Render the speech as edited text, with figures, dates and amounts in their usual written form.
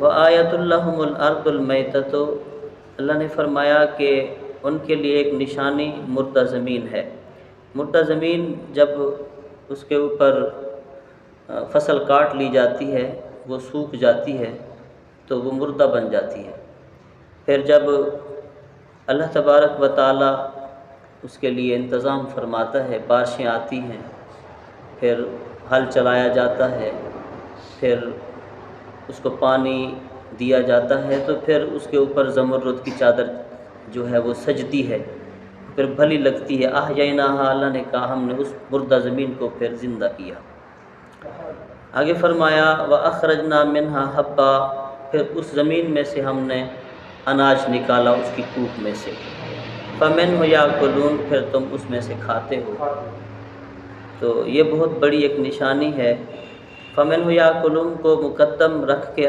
وآیۃ لہم الارض المیتۃ، اللہ نے فرمایا کہ ان کے لیے ایک نشانی مردہ زمین ہے۔ مردہ زمین جب اس کے اوپر فصل کاٹ لی جاتی ہے، وہ سوکھ جاتی ہے تو وہ مردہ بن جاتی ہے۔ پھر جب اللہ تبارک و تعالیٰ اس کے لیے انتظام فرماتا ہے، بارشیں آتی ہیں، پھر ہل چلایا جاتا ہے، پھر اس کو پانی دیا جاتا ہے، تو پھر اس کے اوپر زمرد کی چادر جو ہے وہ سجتی ہے، پھر بھلی لگتی ہے۔ احییناھا، اللہ نے کہا ہم نے اس مردہ زمین کو پھر زندہ کیا۔ آگے فرمایا وَأَخْرَجْنَا مِنْهَا حَبًّا، پھر اس زمین میں سے ہم نے اناج نکالا اس کی کوکھ میں سے۔ فَمِنْهُ يَأْكُلُونَ، پھر تم اس میں سے کھاتے ہو۔ تو یہ بہت بڑی ایک نشانی ہے۔ فَمِنْهُ يَأْكُلُونَ کو مقدم رکھ کے